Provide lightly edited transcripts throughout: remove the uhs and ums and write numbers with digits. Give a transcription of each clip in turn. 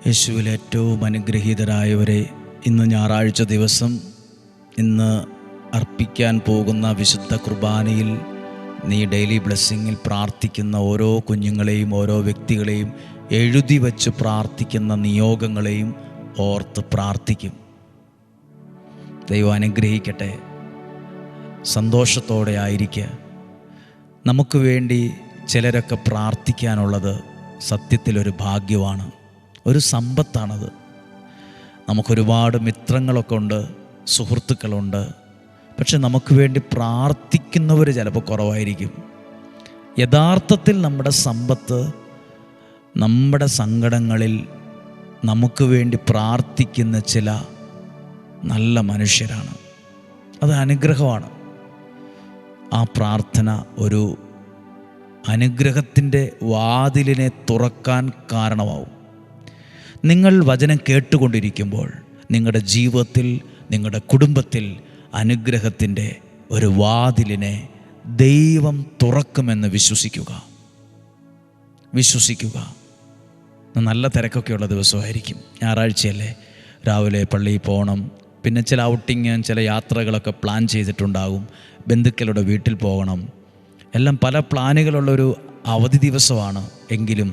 യേശുവിൽ ഏറ്റവും അനുഗ്രഹീതരായവരെ, ഇന്ന് ഞായറാഴ്ച ദിവസം, ഇന്ന് അർപ്പിക്കാൻ പോകുന്ന വിശുദ്ധ കുർബാനയിൽ നീ ഡെയിലി ബ്ലെസ്സിങ്ങിൽ പ്രാർത്ഥിക്കുന്ന ഓരോ കുഞ്ഞുങ്ങളെയും ഓരോ വ്യക്തികളെയും എഴുതി വച്ച് പ്രാർത്ഥിക്കുന്ന നിയോഗങ്ങളെയും ഓർത്ത് പ്രാർത്ഥിക്കും. ദൈവം അനുഗ്രഹിക്കട്ടെ. സന്തോഷത്തോടെ ആയിരിക്കുക. നമുക്ക് വേണ്ടി ചിലരൊക്കെ പ്രാർത്ഥിക്കാനുള്ളത് സത്യത്തിലൊരു ഭാഗ്യമാണ്, ഒരു സമ്പത്താണത്. നമുക്കൊരുപാട് മിത്രങ്ങളൊക്കെ ഉണ്ട്, സുഹൃത്തുക്കളുണ്ട്. പക്ഷെ നമുക്ക് വേണ്ടി പ്രാർത്ഥിക്കുന്നവർ ചിലപ്പോൾ കുറവായിരിക്കും. യഥാർത്ഥത്തിൽ നമ്മുടെ സമ്പത്ത് നമ്മുടെ സങ്കടങ്ങളിൽ നമുക്ക് വേണ്ടി പ്രാർത്ഥിക്കുന്ന ചില നല്ല മനുഷ്യരാണ്. അത് അനുഗ്രഹമാണ്. ആ പ്രാർത്ഥന ഒരു അനുഗ്രഹത്തിൻ്റെ വാതിലിനെ തുറക്കാൻ കാരണമാവും. നിങ്ങൾ വചനം കേട്ടുകൊണ്ടിരിക്കുമ്പോൾ നിങ്ങളുടെ ജീവിതത്തിൽ, നിങ്ങളുടെ കുടുംബത്തിൽ അനുഗ്രഹത്തിൻ്റെ ഒരു വാതിലിനെ ദൈവം തുറക്കുമെന്ന് വിശ്വസിക്കുക. നല്ല തിരക്കൊക്കെയുള്ള ദിവസമായിരിക്കും. ഞായറാഴ്ചയല്ലേ, രാവിലെ പള്ളിയിൽ പോകണം. പിന്നെ ചില ഔട്ടിങ്, ചില യാത്രകളൊക്കെ പ്ലാൻ ചെയ്തിട്ടുണ്ടാകും. ബന്ധുക്കളുടെ വീട്ടിൽ പോകണം. എല്ലാം പല പ്ലാനുകളുള്ളൊരു അവധി ദിവസമാണ്. എങ്കിലും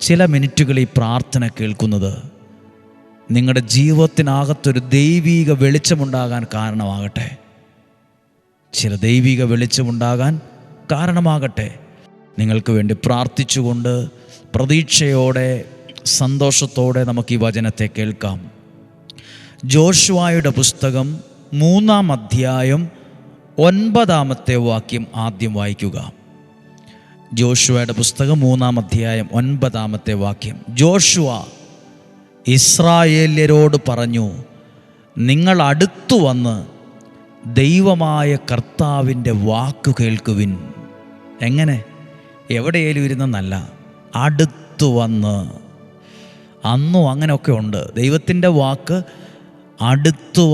ചില മിനിറ്റുകൾ ഈ പ്രാർത്ഥന കേൾക്കുന്നത് നിങ്ങളുടെ ജീവിതത്തിനകത്തൊരു ദൈവിക വെളിച്ചമുണ്ടാകാൻ കാരണമാകട്ടെ. ചില ദൈവിക വെളിച്ചമുണ്ടാകാൻ കാരണമാകട്ടെ. നിങ്ങൾക്ക് വേണ്ടി പ്രാർത്ഥിച്ചുകൊണ്ട് പ്രതീക്ഷയോടെ, സന്തോഷത്തോടെ നമുക്ക് ഈ വചനത്തെ കേൾക്കാം. ജോഷുവയുടെ പുസ്തകം 3-ാം അധ്യായം 9-ാമത്തെ വാക്യം ആദ്യം വായിക്കുക. ജോഷുവയുടെ പുസ്തകം 3-ാം അധ്യായം 9-ാമത്തെ വാക്യം. ജോഷുവ ഇസ്രായേല്യരോട് പറഞ്ഞു, നിങ്ങൾ അടുത്തു വന്ന് ദൈവമായ കർത്താവിൻ്റെ വാക്കു കേൾക്കുവിൻ. എങ്ങനെ? എവിടെയേലും ഇരുന്നെന്നല്ല, അടുത്തു വന്ന്. അന്നും അങ്ങനെയൊക്കെ ഉണ്ട്. ദൈവത്തിൻ്റെ വാക്ക് അടുത്തു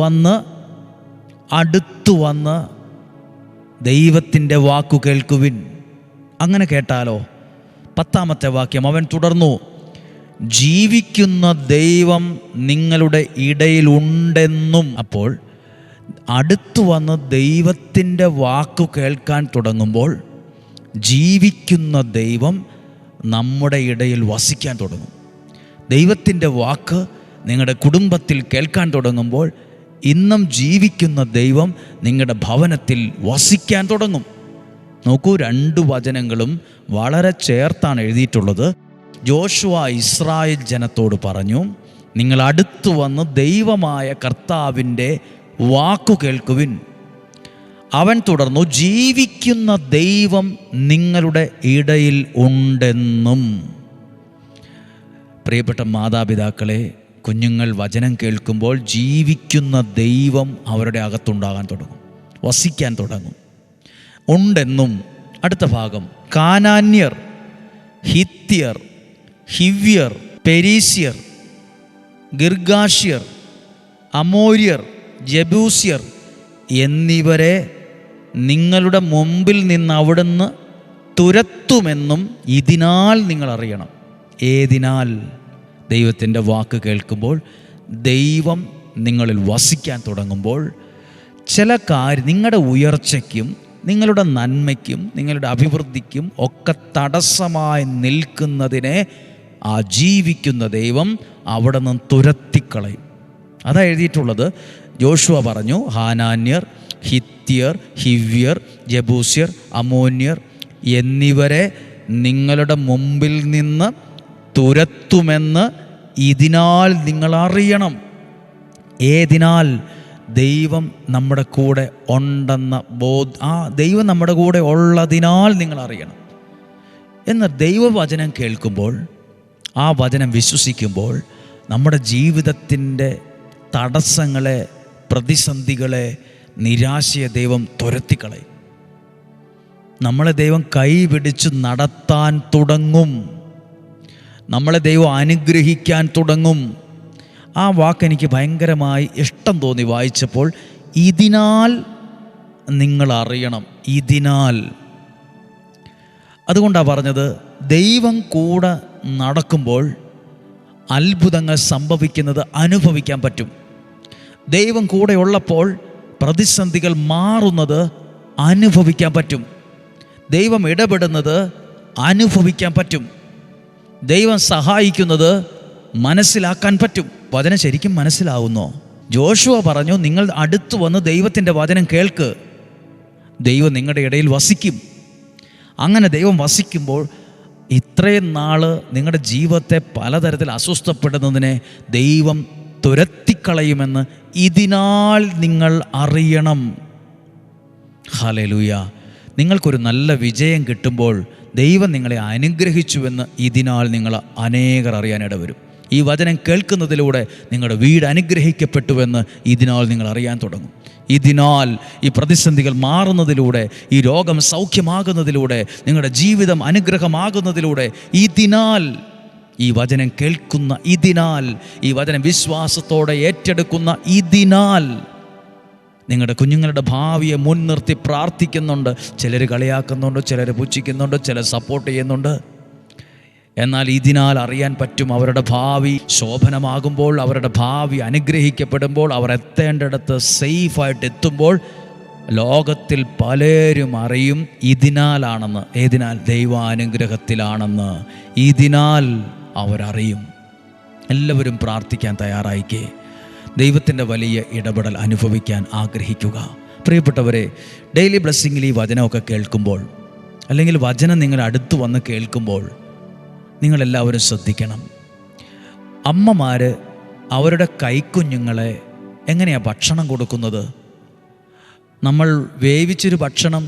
വന്ന് ദൈവത്തിൻ്റെ വാക്കു കേൾക്കുവിൻ. അങ്ങനെ കേട്ടാലോ? 10-ാമത്തെ വാക്യം. അവൻ തുടർന്നു, ജീവിക്കുന്ന ദൈവം നിങ്ങളുടെ ഇടയിലുണ്ടെന്നും. അപ്പോൾ അടുത്തു വന്ന് ദൈവത്തിൻ്റെ വാക്കു കേൾക്കാൻ തുടങ്ങുമ്പോൾ ജീവിക്കുന്ന ദൈവം നമ്മുടെ ഇടയിൽ വസിക്കാൻ തുടങ്ങും. ദൈവത്തിൻ്റെ വാക്ക് നിങ്ങളുടെ കുടുംബത്തിൽ കേൾക്കാൻ തുടങ്ങുമ്പോൾ ഇന്നും ജീവിക്കുന്ന ദൈവം നിങ്ങളുടെ ഭവനത്തിൽ വസിക്കാൻ തുടങ്ങും. നോക്കൂ, 2 വചനങ്ങളും വളരെ ചേർത്താണ് എഴുതിയിട്ടുള്ളത്. ജോഷുവ ഇസ്രായേൽ ജനത്തോട് പറഞ്ഞു, നിങ്ങൾ അടുത്തു വന്ന് ദൈവമായ കർത്താവിൻ്റെ വാക്കു കേൾക്കുവിൻ. അവൻ തുടർന്നു, ജീവിക്കുന്ന ദൈവം നിങ്ങളുടെ ഇടയിൽ ഉണ്ടെന്നും. പ്രിയപ്പെട്ട മാതാപിതാക്കളെ, കുഞ്ഞുങ്ങൾ വചനം കേൾക്കുമ്പോൾ ജീവിക്കുന്ന ദൈവം അവരുടെ അകത്തുണ്ടാകാൻ തുടങ്ങും, വസിക്കാൻ തുടങ്ങും. ഉണ്ടെന്നും. അടുത്ത ഭാഗം. കാനാന്യർ, ഹിത്യർ, ഹിവ്യർ, പെരീസ്യർ, ഗിർഗാഷ്യർ, അമോര്യർ, ജബൂസ്യർ എന്നിവരെ നിങ്ങളുടെ മുമ്പിൽ നിന്ന് അവിടുന്ന് തുരത്തുമെന്നും ഇതിനാൽ നിങ്ങൾ അറിയണം. ഏതിനാൽ? ദൈവത്തിൻ്റെ വാക്ക് കേൾക്കുമ്പോൾ, ദൈവം നിങ്ങളിൽ വസിക്കാൻ തുടങ്ങുമ്പോൾ ചില കാര്യം നിങ്ങളുടെ ഉയർച്ചയ്ക്കും നിങ്ങളുടെ നന്മയ്ക്കും നിങ്ങളുടെ അഭിവൃദ്ധിക്കും ഒക്കെ തടസ്സമായി നിൽക്കുന്നതിനെ ആ ജീവിക്കുന്ന ദൈവം അവിടെ നിന്ന് തുരത്തിക്കളയും. അതാ എഴുതിയിട്ടുള്ളത്. ജോഷുവ പറഞ്ഞു, ഹാനാന്യർ, ഹിത്യർ, ഹിവ്യർ, ജബൂസ്യർ, അമോന്യർ എന്നിവരെ നിങ്ങളുടെ മുമ്പിൽ നിന്ന് തുരത്തുമെന്ന് ഇതിനാൽ നിങ്ങൾ അറിയണം. ഏതിനാൽ? ദൈവം നമ്മുടെ കൂടെ ഉണ്ടെന്ന ദൈവം നമ്മുടെ കൂടെ ഉള്ളതിനാൽ നിങ്ങൾ അറിയണം. എന്നാൽ ദൈവവചനം കേൾക്കുമ്പോൾ, ആ വചനം വിശ്വസിക്കുമ്പോൾ നമ്മുടെ ജീവിതത്തിൻ്റെ തടസ്സങ്ങളെ, പ്രതിസന്ധികളെ, നിരാശയെ ദൈവം തുരത്തിക്കളയും. നമ്മളെ ദൈവം കൈ പിടിച്ച് നടത്താൻ തുടങ്ങും. നമ്മളെ ദൈവം അനുഗ്രഹിക്കാൻ തുടങ്ങും. ആ വാക്ക് എനിക്ക് ഭയങ്കരമായി ഇഷ്ടം തോന്നി വായിച്ചപ്പോൾ. ഇതിനാൽ നിങ്ങൾ അറിയണം. ഇതിനാൽ. അതുകൊണ്ടാണ് പറഞ്ഞത്, ദൈവം കൂടെ നടക്കുമ്പോൾ അത്ഭുതങ്ങൾ സംഭവിക്കുന്നത് അനുഭവിക്കാൻ പറ്റും. ദൈവം കൂടെ ഉള്ളപ്പോൾ പ്രതിസന്ധികൾ മാറുന്നത് അനുഭവിക്കാൻ പറ്റും. ദൈവം ഇടപെടുന്നത് അനുഭവിക്കാൻ പറ്റും. ദൈവം സഹായിക്കുന്നത് മനസ്സിലാക്കാൻ പറ്റും. വചനം ശരിക്കും മനസ്സിലാവുന്നോ? ജോഷുവ പറഞ്ഞു, നിങ്ങൾ അടുത്തു വന്ന് ദൈവത്തിൻ്റെ വചനം കേൾക്ക്, ദൈവം നിങ്ങളുടെ ഇടയിൽ വസിക്കും. അങ്ങനെ ദൈവം വസിക്കുമ്പോൾ ഇത്രയും നാൾ നിങ്ങളുടെ ജീവിതത്തെ പലതരത്തിൽ അസ്വസ്ഥപ്പെടുന്നതിനെ ദൈവം തുരത്തിക്കളയുമെന്ന് ഇതിനാൽ നിങ്ങൾ അറിയണം. ഹല്ലേലൂയ. നിങ്ങൾക്കൊരു നല്ല വിജയം കിട്ടുമ്പോൾ ദൈവം നിങ്ങളെ അനുഗ്രഹിച്ചുവെന്ന് ഇതിനാൽ നിങ്ങൾ അനേകർ അറിയാനിട വരും. ഈ വചനം കേൾക്കുന്നതിലൂടെ നിങ്ങളുടെ വീട് അനുഗ്രഹിക്കപ്പെട്ടുവെന്ന് ഇതിനാൽ നിങ്ങൾ അറിയാൻ തുടങ്ങും. ഇതിനാൽ ഈ പ്രതിസന്ധികൾ മാറുന്നതിലൂടെ, ഈ രോഗം സൗഖ്യമാകുന്നതിലൂടെ, നിങ്ങളുടെ ജീവിതം അനുഗ്രഹമാകുന്നതിലൂടെ, ഇതിനാൽ, ഈ വചനം കേൾക്കുന്ന ഇതിനാൽ, ഈ വചനം വിശ്വാസത്തോടെ ഏറ്റെടുക്കുന്ന ഇതിനാൽ നിങ്ങളുടെ കുഞ്ഞുങ്ങളുടെ ഭാവിയെ മുൻനിർത്തി പ്രാർത്ഥിക്കുന്നുണ്ട്. ചിലർ കളിയാക്കുന്നുണ്ട്, ചിലർ പുച്ഛിക്കുന്നുണ്ട്, ചിലർ സപ്പോർട്ട് ചെയ്യുന്നുണ്ട്. എന്നാൽ ഇതിനാൽ അറിയാൻ പറ്റും അവരുടെ ഭാവി ശോഭനമാകുമ്പോൾ, അവരുടെ ഭാവി അനുഗ്രഹിക്കപ്പെടുമ്പോൾ, അവർ എത്തേണ്ടിടത്ത് സേഫായിട്ട് എത്തുമ്പോൾ ലോകത്തിൽ പലരും അറിയും ഇതിനാലാണെന്ന്. ഏതിനാൽ? ദൈവാനുഗ്രഹത്തിലാണെന്ന്. ഇതിനാൽ അവരറിയും. എല്ലാവരും പ്രാർത്ഥിക്കാൻ തയ്യാറായിക്കേ. ദൈവത്തിൻ്റെ വലിയ ഇടപെടൽ അനുഭവിക്കാൻ ആഗ്രഹിക്കുക. പ്രിയപ്പെട്ടവരെ, ഡെയിലി ബ്ലെസ്സിങ്ങിൽ ഈ വചനമൊക്കെ കേൾക്കുമ്പോൾ, അല്ലെങ്കിൽ വചനം നിങ്ങളുടെ അടുത്ത് വന്ന് കേൾക്കുമ്പോൾ നിങ്ങളെല്ലാവരും ശ്രദ്ധിക്കണം. അമ്മമാർ അവരുടെ കൈക്കുഞ്ഞുങ്ങളെ എങ്ങനെയാണ് ഭക്ഷണം കൊടുക്കുന്നത്? നമ്മൾ വേവിച്ചൊരു ഭക്ഷണം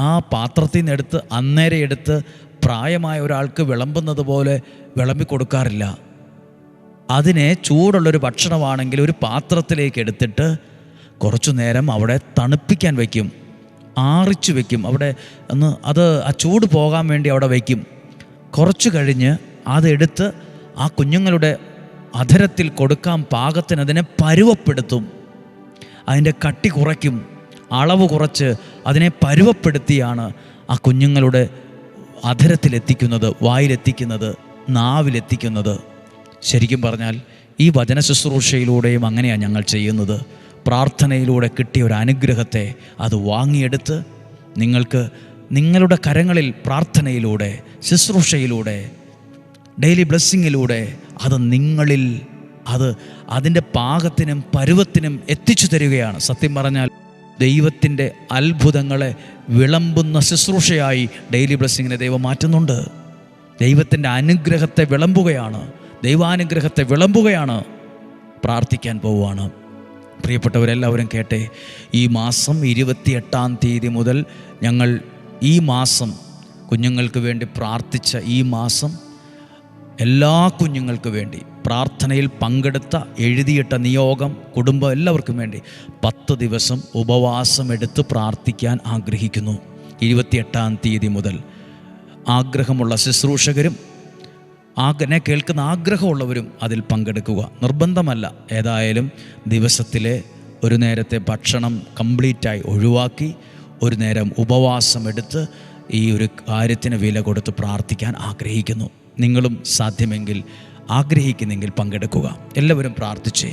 ആ പാത്രത്തിൽ നിന്ന് എടുത്ത് അന്നേരം എടുത്ത് പ്രായമായ ഒരാൾക്ക് വിളമ്പുന്നത് പോലെ വിളമ്പി കൊടുക്കാറില്ല. അതിനെ ചൂടുള്ളൊരു ഭക്ഷണമാണെങ്കിൽ ഒരു പാത്രത്തിലേക്ക് എടുത്തിട്ട് കുറച്ചു നേരം അവിടെ തണുപ്പിക്കാൻ വയ്ക്കും, ആറിച്ചു വയ്ക്കും. അവിടെ ആ ചൂട് പോകാൻ വേണ്ടി അവിടെ വയ്ക്കും. കുറച്ച് കഴിഞ്ഞ് അതെടുത്ത് ആ കുഞ്ഞുങ്ങളുടെ അധരത്തിൽ കൊടുക്കാൻ പാകത്തിന് അതിനെ പരുവപ്പെടുത്തും. അതിൻ്റെ കട്ടി കുറയ്ക്കും, അളവ് കുറച്ച് അതിനെ പരുവപ്പെടുത്തിയാണ് ആ കുഞ്ഞുങ്ങളുടെ അധരത്തിലെത്തിക്കുന്നത്, വായിലെത്തിക്കുന്നത്, നാവിലെത്തിക്കുന്നത്. ശരിക്കും പറഞ്ഞാൽ ഈ വചന ശുശ്രൂഷയിലൂടെയും അങ്ങനെയാണ് ഞങ്ങൾ ചെയ്യുന്നത്. പ്രാർത്ഥനയിലൂടെ കിട്ടിയ ഒരു അനുഗ്രഹത്തെ അത് വാങ്ങിയെടുത്ത് നിങ്ങൾക്ക് നിങ്ങളുടെ കരങ്ങളിൽ പ്രാർത്ഥനയിലൂടെ, ശുശ്രൂഷയിലൂടെ, ഡെയിലി ബ്ലെസ്സിങ്ങിലൂടെ അത് നിങ്ങളിൽ അതിൻ്റെ പാകത്തിനും പരുവത്തിനും എത്തിച്ചു തരികയാണ്. സത്യം പറഞ്ഞാൽ ദൈവത്തിൻ്റെ അത്ഭുതങ്ങളെ വിളമ്പുന്ന ശുശ്രൂഷയായി ഡെയിലി ബ്ലെസ്സിങ്ങിനെ ദൈവം മാറ്റുന്നുണ്ട്. ദൈവത്തിൻ്റെ അനുഗ്രഹത്തെ വിളമ്പുകയാണ്, ദൈവാനുഗ്രഹത്തെ വിളമ്പുകയാണ്. പ്രാർത്ഥിക്കാൻ പോവുകയാണ്. പ്രിയപ്പെട്ടവരെല്ലാവരും കേട്ടെ, ഈ മാസം 28-ാം തീയതി മുതൽ ഞങ്ങൾ ഈ മാസം കുഞ്ഞുങ്ങൾക്ക് വേണ്ടി പ്രാർത്ഥിച്ച ഈ മാസം എല്ലാ കുഞ്ഞുങ്ങൾക്ക് വേണ്ടി പ്രാർത്ഥനയിൽ പങ്കെടുത്ത, എഴുതിയിട്ട നിയോഗം, കുടുംബം എല്ലാവർക്കും വേണ്ടി 10 ദിവസം ഉപവാസം എടുത്ത് പ്രാർത്ഥിക്കാൻ ആഗ്രഹിക്കുന്നു. 28-ാം തീയതി മുതൽ ആഗ്രഹമുള്ള ശുശ്രൂഷകരും എന്നെ കേൾക്കുന്ന ആഗ്രഹമുള്ളവരും അതിൽ പങ്കെടുക്കുക. നിർബന്ധമല്ല. ഏതായാലും ദിവസത്തിലെ ഒരു നേരത്തെ ഭക്ഷണം കംപ്ലീറ്റായി ഒഴിവാക്കി ഒരു നേരം ഉപവാസം എടുത്ത് ഈ ഒരു കാര്യത്തിന് വില കൊടുത്ത് പ്രാർത്ഥിക്കാൻ ആഗ്രഹിക്കുന്നു. നിങ്ങളും സാധ്യമെങ്കിൽ ആഗ്രഹിക്കുന്നെങ്കിൽ പങ്കെടുക്കുക. എല്ലാവരും പ്രാർത്ഥിച്ചേ.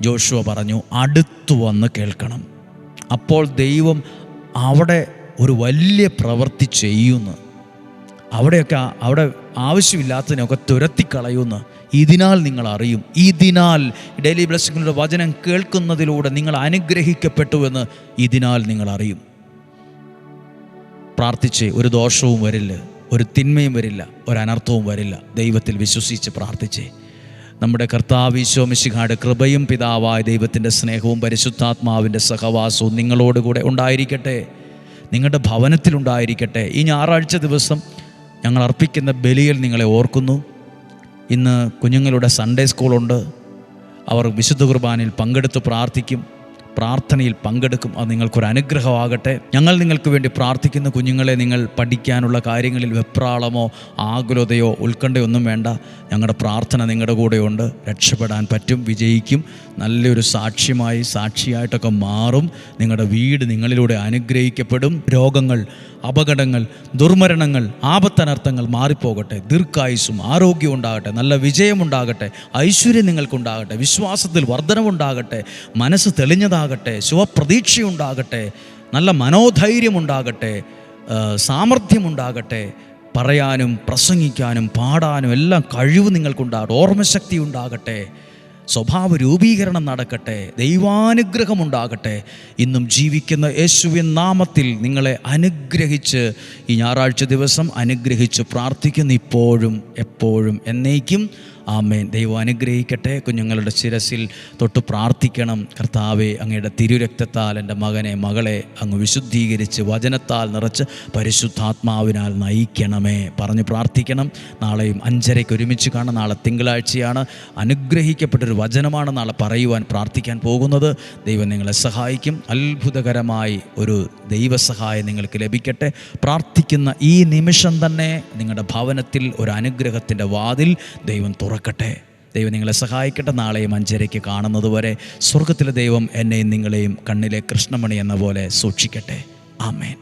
ജോഷുവ പറഞ്ഞു, അടുത്തു വന്ന് കേൾക്കണം, അപ്പോൾ ദൈവം അവിടെ ഒരു വലിയ പ്രവൃത്തി ചെയ്യുന്നു. അവിടെ ആവശ്യമില്ലാത്തതിനൊക്കെ തുരത്തിക്കളയുന്നു. ഇതിനാൽ നിങ്ങൾ അറിയും. ഇതിനാൽ ഡെയിലി ബ്ലെസ്സിങ്ങിലൂടെ വചനം കേൾക്കുന്നതിലൂടെ നിങ്ങൾ അനുഗ്രഹിക്കപ്പെട്ടുവെന്ന് ഇതിനാൽ നിങ്ങൾ അറിയും. പ്രാർത്ഥിച്ച് ഒരു ദോഷവും വരില്ല, ഒരു തിന്മയും വരില്ല, ഒരു അനർത്ഥവും വരില്ല. ദൈവത്തിൽ വിശ്വസിച്ച് പ്രാർത്ഥിച്ചേ. നമ്മുടെ കർത്താവ് ഈശോ മിശിഹായുടെ കൃപയും പിതാവായ ദൈവത്തിൻ്റെ സ്നേഹവും പരിശുദ്ധാത്മാവിൻ്റെ സഹവാസവും നിങ്ങളോടുകൂടെ ഉണ്ടായിരിക്കട്ടെ, നിങ്ങളുടെ ഭവനത്തിലുണ്ടായിരിക്കട്ടെ. ഈ ഞായറാഴ്ച ദിവസം ഞങ്ങൾ അർപ്പിക്കുന്ന ബലിയിൽ നിങ്ങളെ ഓർക്കുന്നു. ഇന്ന് കുഞ്ഞുങ്ങളുടെ സൺഡേ സ്കൂളുണ്ട്. അവർ വിശുദ്ധ കുർബാനയിൽ പങ്കെടുത്ത് പ്രാർത്ഥിക്കും, പ്രാർത്ഥനയിൽ പങ്കെടുക്കും. അത് നിങ്ങൾക്കൊരു അനുഗ്രഹമാകട്ടെ. ഞങ്ങൾ നിങ്ങൾക്ക് വേണ്ടി പ്രാർത്ഥിക്കുന്ന കുഞ്ഞുങ്ങളെ, നിങ്ങൾ പഠിക്കാനുള്ള കാര്യങ്ങളിൽ വെപ്രാളമോ ആകുലതയോ ഉത്കണ്ഠയൊന്നും വേണ്ട. ഞങ്ങളുടെ പ്രാർത്ഥന നിങ്ങളുടെ കൂടെയുണ്ട്. രക്ഷപ്പെടാൻ പറ്റും, വിജയിക്കും. നല്ലൊരു സാക്ഷിയായിട്ടൊക്കെ മാറും. നിങ്ങളുടെ വീട് നിങ്ങളിലൂടെ അനുഗ്രഹിക്കപ്പെടും. രോഗങ്ങൾ, അപകടങ്ങൾ, ദുർമരണങ്ങൾ, ആപത്തനർത്ഥങ്ങൾ മാറിപ്പോകട്ടെ. ദീർഘായുസ്സും ആരോഗ്യവും ഉണ്ടാകട്ടെ. നല്ല വിജയമുണ്ടാകട്ടെ. ഐശ്വര്യം നിങ്ങൾക്കുണ്ടാകട്ടെ. വിശ്വാസത്തിൽ വർധനവുണ്ടാകട്ടെ. മനസ്സ് തെളിഞ്ഞതാകട്ടെ. ശുഭപ്രതീക്ഷയുണ്ടാകട്ടെ. നല്ല മനോധൈര്യമുണ്ടാകട്ടെ. സാമർഥ്യമുണ്ടാകട്ടെ. പറയാനും പ്രസംഗിക്കാനും പാടാനും എല്ലാം കഴിവ് നിങ്ങൾക്കുണ്ടാകട്ടെ. ഓർമ്മശക്തി ഉണ്ടാകട്ടെ. സ്വഭാവ രൂപീകരണം നടക്കട്ടെ. ദൈവാനുഗ്രഹമുണ്ടാകട്ടെ. ഇന്നും ജീവിക്കുന്ന യേശുവിൻ നാമത്തിൽ നിങ്ങളെ അനുഗ്രഹിച്ച് ഈ ഞായറാഴ്ച ദിവസം അനുഗ്രഹിച്ച് പ്രാർത്ഥിക്കുന്നു, ഇപ്പോഴും എപ്പോഴും എന്നേക്കും. ആമേൻ. ദൈവം അനുഗ്രഹിക്കട്ടെ. കുഞ്ഞുങ്ങളുടെ ശിരസിൽ തൊട്ട് പ്രാർത്ഥിക്കണം. കർത്താവേ, അങ്ങയുടെ തിരുരക്തത്താൽ എൻ്റെ മകനെ മകളെ അങ്ങ് വിശുദ്ധീകരിച്ച് വചനത്താൽ നിറച്ച് പരിശുദ്ധാത്മാവിനാൽ നയിക്കണമേ പറഞ്ഞ് പ്രാർത്ഥിക്കണം. നാളെയും 5:30 ഒരുമിച്ച് കാണാം. നാളെ തിങ്കളാഴ്ചയാണ്. അനുഗ്രഹിക്കപ്പെട്ടൊരു വചനമാണ് നാളെ പറയുവാൻ പ്രാർത്ഥിക്കാൻ പോകുന്നത്. ദൈവം നിങ്ങളെ സഹായിക്കും. അത്ഭുതകരമായി ഒരു ദൈവസഹായം നിങ്ങൾക്ക് ലഭിക്കട്ടെ. പ്രാർത്ഥിക്കുന്ന ഈ നിമിഷം തന്നെ നിങ്ങളുടെ ഭവനത്തിൽ ഒരു അനുഗ്രഹത്തിൻ്റെ വാതിൽ ദൈവം തുറക്കട്ടെ. ദൈവം നിങ്ങളെ സഹായിക്കട്ടെ. നാളെയും 5:30 കാണുന്നത് വരെ സ്വർഗത്തിലെ ദൈവം എന്നെയും നിങ്ങളെയും കണ്ണിലെ കൃഷ്ണമണി എന്ന പോലെ സൂക്ഷിക്കട്ടെ. ആമേൻ.